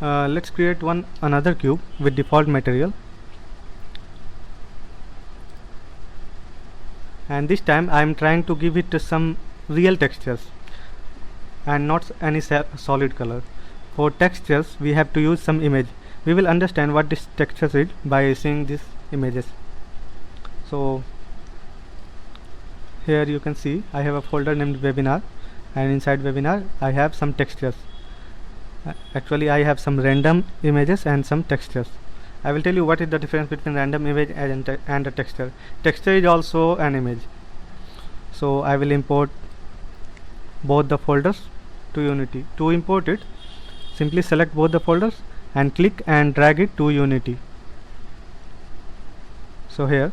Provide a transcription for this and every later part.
Let's create another cube with default material, and this time I am trying to give it some real textures and not any solid color. For textures we have to use some image. We will understand what this textures is by seeing these images. So here you can see I have a folder named webinar, and inside webinar I have some textures. Actually I have some random images and some textures. I will tell you what is the difference between random image and a texture. Texture is also an image. So I will import both the folders to Unity. To import it, simply select both the folders and click and drag it to Unity. So here,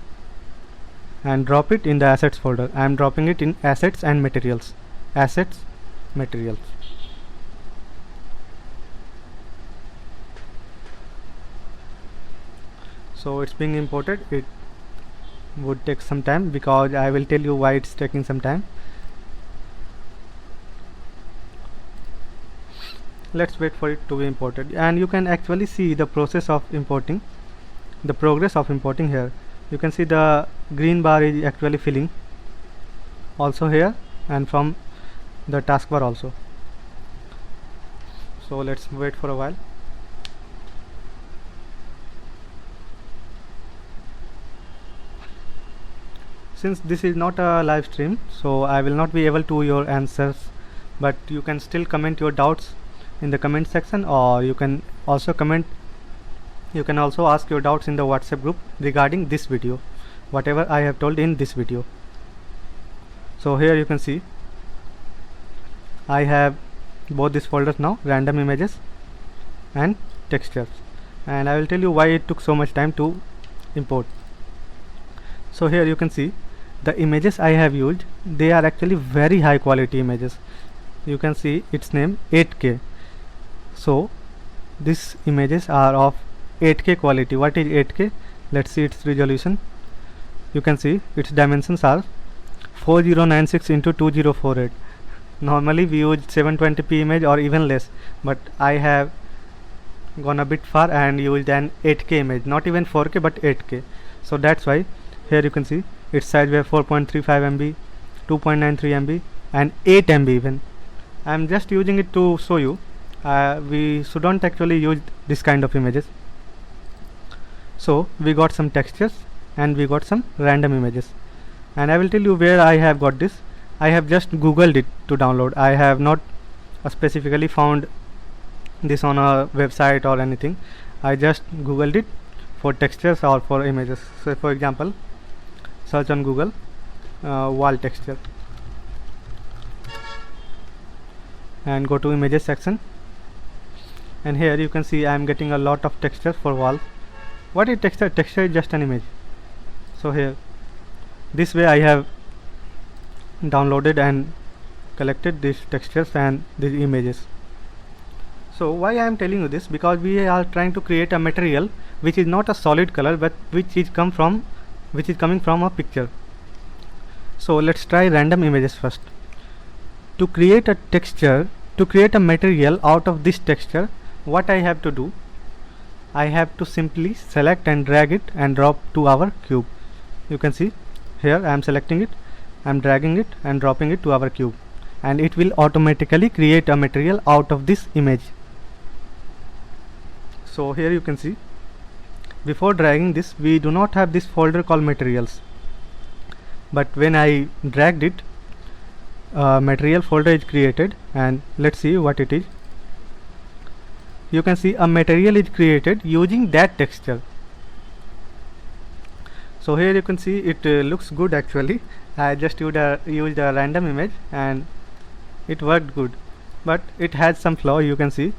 and drop it in the assets folder. I am dropping it in assets and materials. Assets, materials. So it's being imported. It would take some time because I will tell you why it's taking some time. Let's wait for it to be imported, and you can actually see the process of importing, the progress of importing here. You can see the green bar is actually filling also here and from the taskbar also. So let's wait for a while. Since this is not a live stream, so I will not be able to your answers, but you can still comment your doubts in the comment section, or you can also ask your doubts in the WhatsApp group regarding this video, whatever I have told in this video. So here you can see I have both these folders now, random images and textures, and I will tell you why it took so much time to import. So here you can see the images I have used, they are actually very high quality images. You can see its name 8K. So these images are of 8K quality. What is 8K? Let's see its resolution. You can see its dimensions are 4096 into 2048. Normally we use 720p image or even less, but I have gone a bit far and used an 8K image, not even 4K but 8K. So that's why here you can see its size were 4.35 MB, 2.93 MB and 8 MB even. I am just using it to show you. We shouldn't actually use this kind of images. So we got some textures and we got some random images, and I will tell you where I have got this. I have just googled it to download. I have not specifically found this on a website or anything. I just googled it for textures or for images. So for example, search on Google wall texture and go to images section, and here you can see I am getting a lot of textures for wall. What is texture? Texture is just an image. So here, this way I have downloaded and collected these textures and these images. So why I am telling you this? Because we are trying to create a material which is not a solid color, but which is coming from a picture. So let's try random images first. To create a texture, to create a material out of this texture, what I have to do? I have to simply select and drag it and drop to our cube. You can see here I am selecting it, I am dragging it and dropping it to our cube, and it will automatically create a material out of this image. So here you can see, before dragging this, we do not have this folder called materials, but when I dragged it, material folder is created, and let's see what it is. You can see a material is created using that texture. So here you can see it looks good actually. I just used a random image and it worked good, but it has some flaw. You can see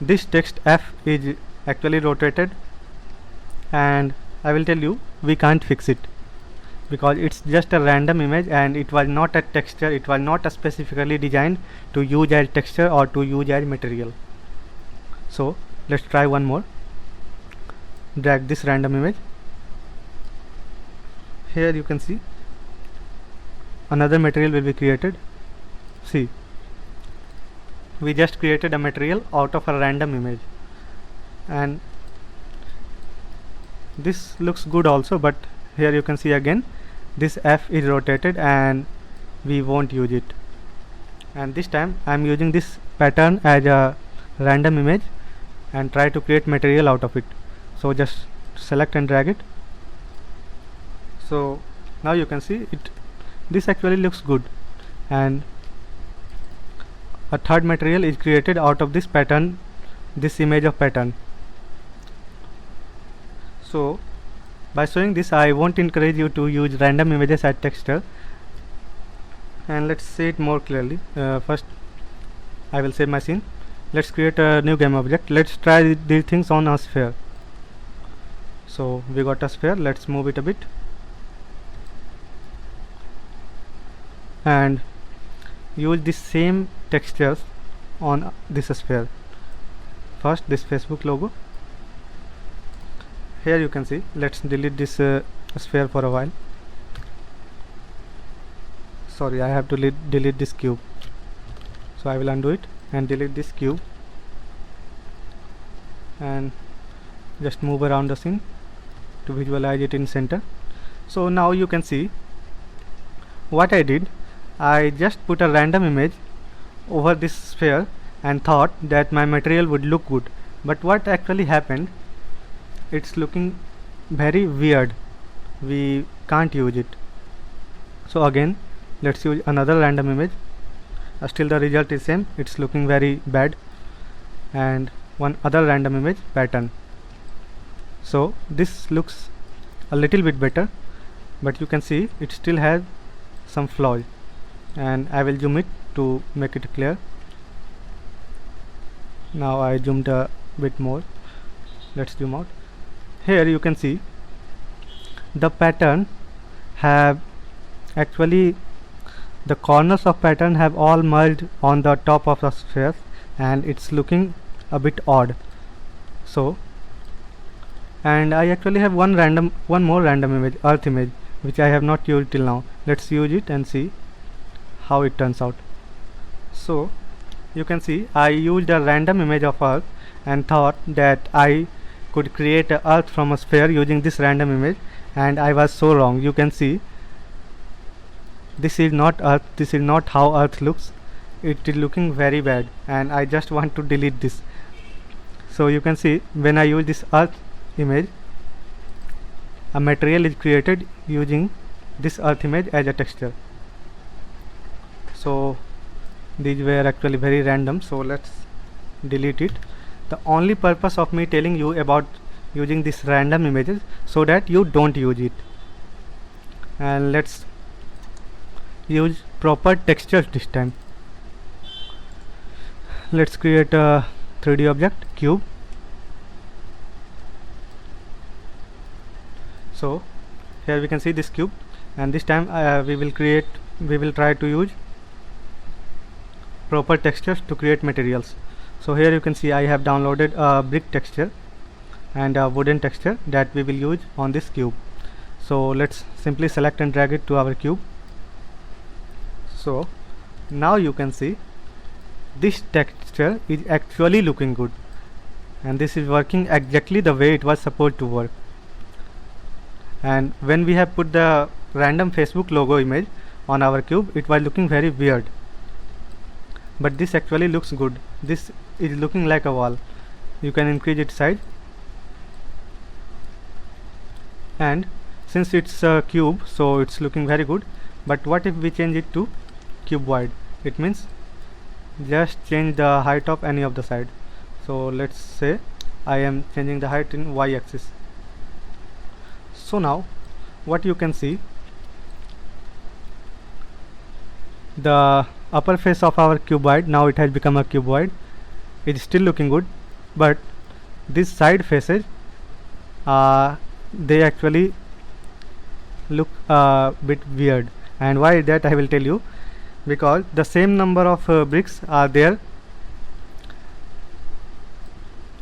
this text F is actually rotated, and I will tell you we can't fix it because it's just a random image and it was not a texture. It was not specifically designed to use as texture or to use as material. So let's try one more. Drag this random image. Here you can see another material will be created. See, we just created a material out of a random image, and this looks good also, but here you can see again this F is rotated and we won't use it. And this time I am using this pattern as a random image and try to create material out of it. So just select and drag it. So now you can see it, this actually looks good, and a third material is created out of this pattern, this image of pattern. So by showing this, I won't encourage you to use random images as texture, and let's see it more clearly. First I will save my scene. Let's create a new game object. Let's try these things on a sphere. So we got a sphere, let's move it a bit and use the same textures on this sphere. First this Facebook logo. Here you can see, let's delete this sphere for a while. Sorry, I have to delete this cube, so I will undo it and delete this cube and just move around the scene to visualize it in center. So now you can see what I did. I just put a random image over this sphere and thought that my material would look good, but what actually happened, it's looking very weird. We can't use it. So again let's use another random image. Still the result is same, it's looking very bad. And one other random image pattern. So this looks a little bit better, but you can see it still has some flaws, and I will zoom it to make it clear. Now I zoomed a bit more. Let's zoom out. Here you can see the pattern have actually, the corners of pattern have all merged on the top of the sphere, and it's looking a bit odd. So, and I actually have one more random image, earth image, which I have not used till now. Let's use it and see how it turns out. So you can see I used a random image of earth and thought that I could create a earth from a sphere using this random image, and I was so wrong. You can see this is not earth, this is not how earth looks. It is looking very bad, and I just want to delete this. So you can see when I use this earth image, a material is created using this earth image as a texture. So these were actually very random, so let's delete it. The only purpose of me telling you about using this random images so that you don't use it. And let's use proper textures this time. Let's create a 3D object, cube. So here we can see this cube, and this time we will try to use proper textures to create materials. So here you can see I have downloaded a brick texture and a wooden texture that we will use on this cube. So let's simply select and drag it to our cube. So now you can see this texture is actually looking good, and this is working exactly the way it was supposed to work. And when we have put the random Facebook logo image on our cube, it was looking very weird, but this actually looks good. This is looking like a wall. You can increase its size, and since it's a cube, so it's looking very good. But what if we change it to cuboid? It means just change the height of any of the side. So let's say I am changing the height in y-axis. So now what you can see, the upper face of our cuboid, now it has become a cuboid. It's still looking good, but these side faces they actually look a bit weird. And why that I will tell you, because the same number of bricks are there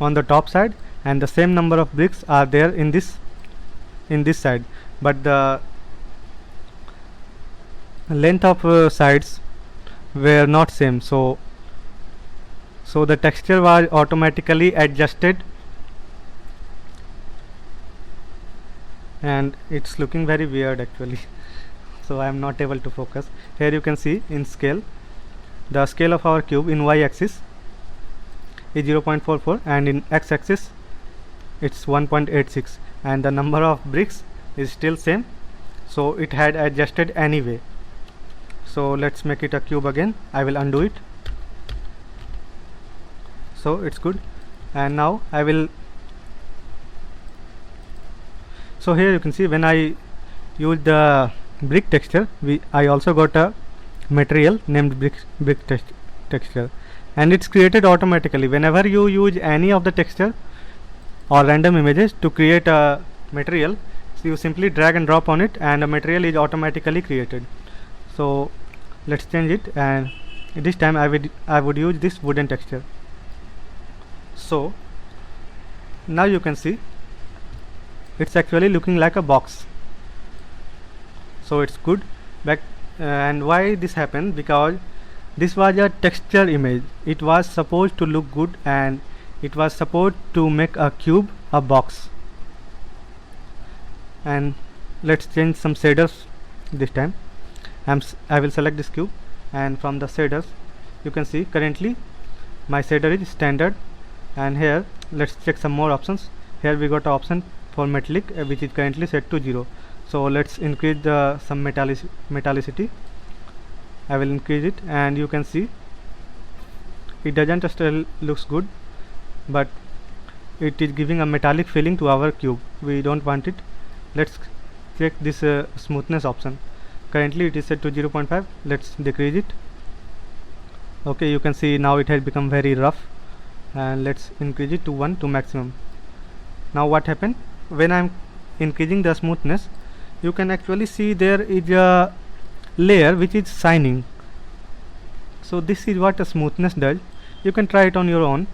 on the top side, and the same number of bricks are there in this side, but the length of sides were not same. So So the texture was automatically adjusted, and it's looking very weird actually. So I am not able to focus. Here you can see in scale, the scale of our cube in y-axis is 0.44 and in x-axis it's 1.86, and the number of bricks is still same, so it had adjusted anyway. So let's make it a cube again. I will undo it. So it's good, and now I will. So here you can see when I use the brick texture, I also got a material named brick texture, and it's created automatically. Whenever you use any of the texture or random images to create a material, so you simply drag and drop on it and a material is automatically created. So let's change it, and this time I would use this wooden texture. So now you can see it's actually looking like a box, so it's good. And why this happened? Because this was a texture image. It was supposed to look good, and it was supposed to make a cube a box. And let's change some shaders this time. I will select this cube, and from the shaders you can see currently my shader is standard. And here let's check some more options. Here we got an option for metallic, which is currently set to 0. So let's increase some metallicity. I will increase it, and you can see it doesn't still looks good, but it is giving a metallic feeling to our cube. We don't want it. Let's check this smoothness option. Currently it is set to 0.5. let's decrease it. Okay, you can see now it has become very rough, and let's increase it to 1 to maximum. Now what happened? When I'm increasing the smoothness, you can actually see there is a layer which is shining. So this is what a smoothness does. You can try it on your own.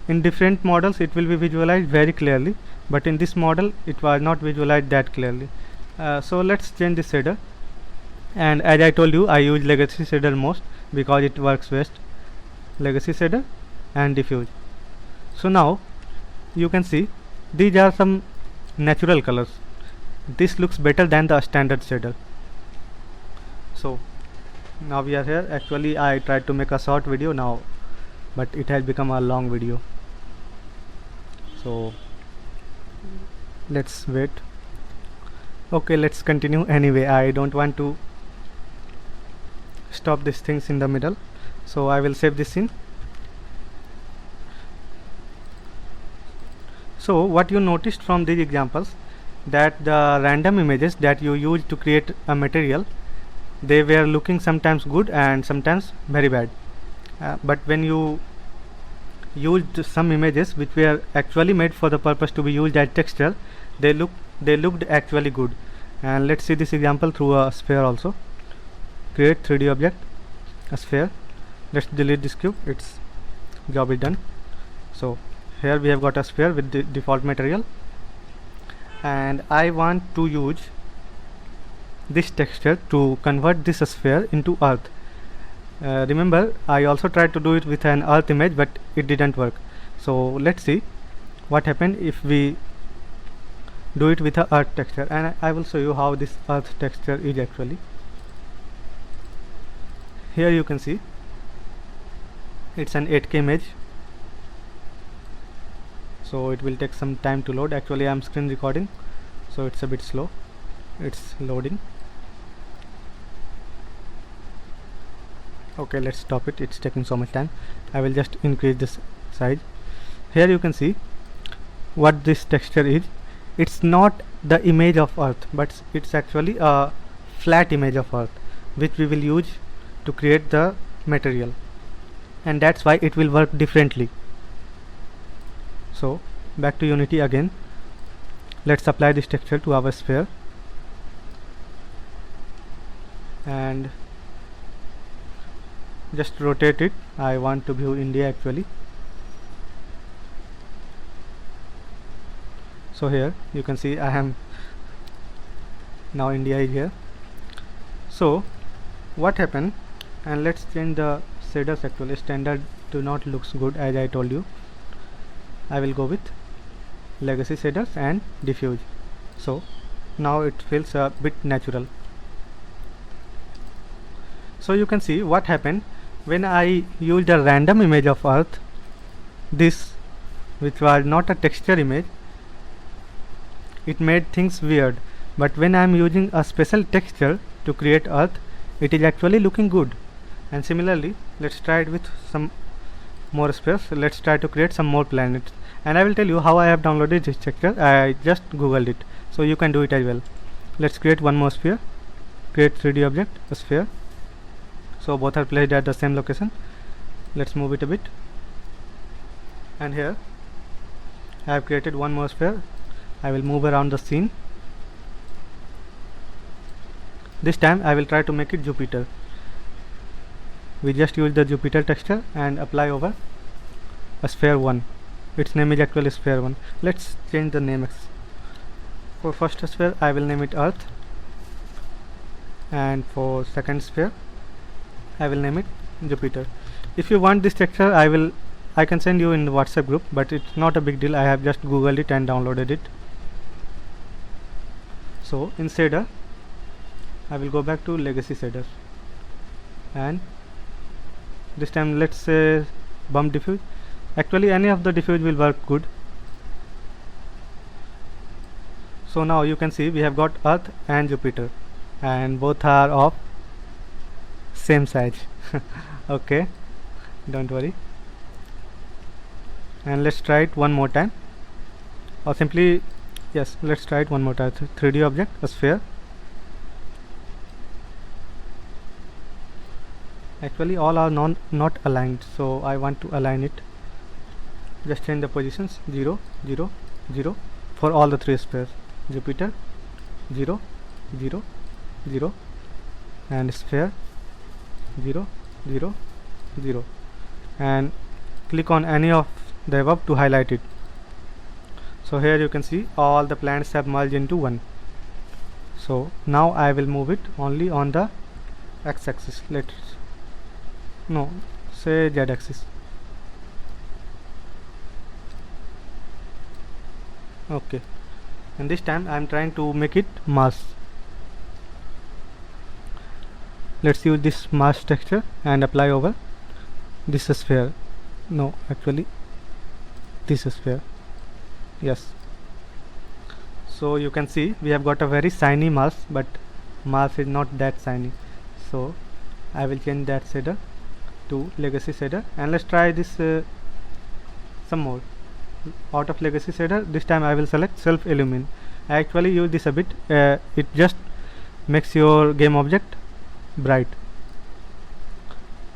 In different models it will be visualized very clearly, but in this model it was not visualized that clearly. So let's change this shader, and as I told you, I use legacy shader most because it works best. Legacy shader and diffuse. So now you can see these are some natural colors. This looks better than the standard shader. So now we are here. Actually I tried to make a short video now, but it has become a long video, so let's wait. Okay, let's continue anyway. I don't want to stop these things in the middle, so I will save this scene. So what you noticed from these examples, that the random images that you used to create a material, they were looking sometimes good and sometimes very bad. But when you used some images which were actually made for the purpose to be used as texture, they looked actually good. And let's see this example through a sphere also. Create 3D object, a sphere. Let's delete this cube. Its job is done. So here we have got a sphere with the default material, and I want to use this texture to convert this sphere into earth. Remember, I also tried to do it with an earth image, but it didn't work. So let's see what happened if we do it with a earth texture, and I will show you how this earth texture is actually. Here you can see it's an 8K image, so it will take some time to load. Actually I am screen recording, so it's a bit slow. It's loading. Okay, let's stop it. It's taking so much time. I will just increase this size. Here you can see what this texture is. It's not the image of earth, but it's actually a flat image of earth which we will use to create the material, and that's why it will work differently. So back to Unity again. Let's apply this texture to our sphere, and just rotate it. I want to view India actually. So here you can see I am now India is here. So what happened, and let's change the shaders. Actually standard do not looks good as I told you. I will go with legacy shaders and diffuse. So now it feels a bit natural. So you can see what happened when I used a random image of Earth, this, which was not a texture image, it made things weird. But when I am using a special texture to create Earth, it is actually looking good. And similarly, let's try it with some more space. Let's try to create some more planets, and I will tell you how I have downloaded this texture. I just googled it, so you can do it as well. Let's create one more sphere. Create 3D object, a sphere. So both are placed at the same location. Let's move it a bit, and here I have created one more sphere. I will move around the scene. This time I will try to make it Jupiter. We just use the Jupiter texture and apply over a sphere 1. Its name is actually sphere 1. Let's change the name. For first sphere I will name it Earth, and for second sphere I will name it Jupiter. If you want this texture, I can send you in the WhatsApp group, but it's not a big deal. I have just googled it and downloaded it. So in shader I will go back to legacy shaders, and this time let's say bump diffuse. Actually any of the diffuse will work good. So now you can see we have got Earth and Jupiter, and both are of same size. Okay, don't worry, and let's try it one more time, or simply, yes, let's try it one more time. 3D object, a sphere. Actually all are not aligned, so I want to align it. Just change the positions 0 0 0 for all the 3 spheres. Jupiter 0 0 0 and sphere 0 0 0, and click on any of the above to highlight it. So here you can see all the planets have merged into one. So now I will move it only on the x-axis. Say z-axis. Okay, and this time I am trying to make it Mars. Let's use this Mars texture and apply over this sphere. No, actually this sphere. Yes. So you can see we have got a very shiny Mars, but Mars is not that shiny. So I will change that shader to legacy shader, and let's try this some more. Out of legacy shader, this time I will select self illumine. I actually use this a bit. It just makes your game object bright.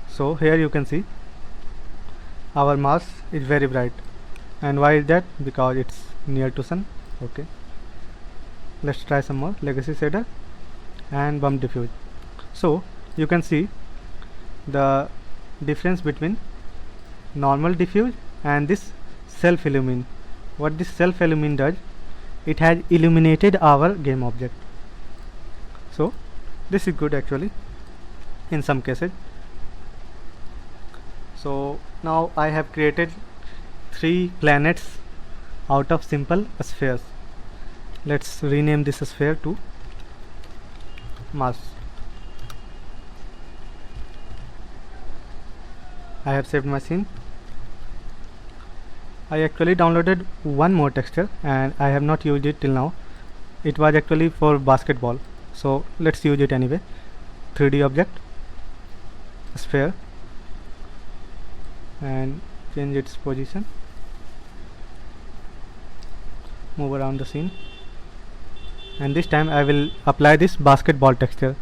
So here you can see our Mars is very bright, and why is that? Because it's near to sun. Okay, let's try some more legacy shader and bump diffuse. So you can see the difference between normal diffuse and this self illumine. What this self illumine does, it has illuminated our game object. So this is good actually in some cases. So now I have created 3 planets out of simple spheres. Let's rename this sphere to Mars. I have saved my scene. I actually downloaded one more texture and I have not used it till now. It was actually for basketball, so let's use it anyway. 3D object, sphere, and change its position, move around the scene, and this time I will apply this basketball texture.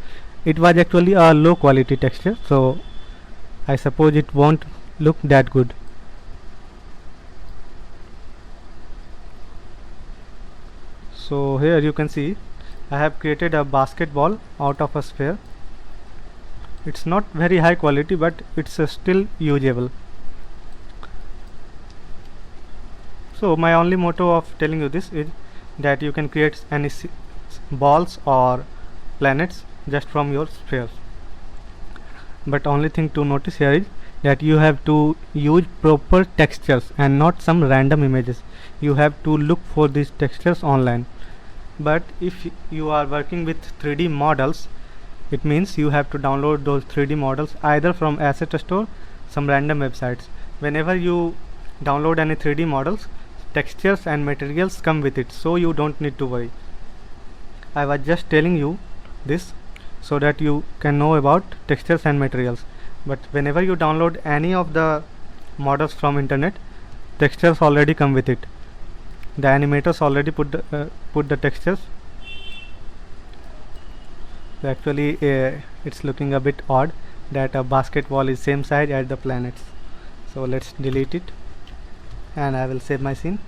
It was actually a low quality texture, so I suppose it won't look that good. So here you can see I have created a basketball out of a sphere. It's not very high quality, but it's still usable. So my only motto of telling you this is that you can create any balls or planets just from your spheres. But only thing to notice here is that you have to use proper textures and not some random images. You have to look for these textures online. But if you are working with 3D models, it means you have to download those 3D models either from Asset Store, some random websites. Whenever you download any 3D models, textures and materials come with it, so you don't need to worry. I was just telling you this so that you can know about textures and materials. But whenever you download any of the models from internet, textures already come with it. The animators already put the textures. So actually it's looking a bit odd that a basketball is same size as the planets. So let's delete it and I will save my scene.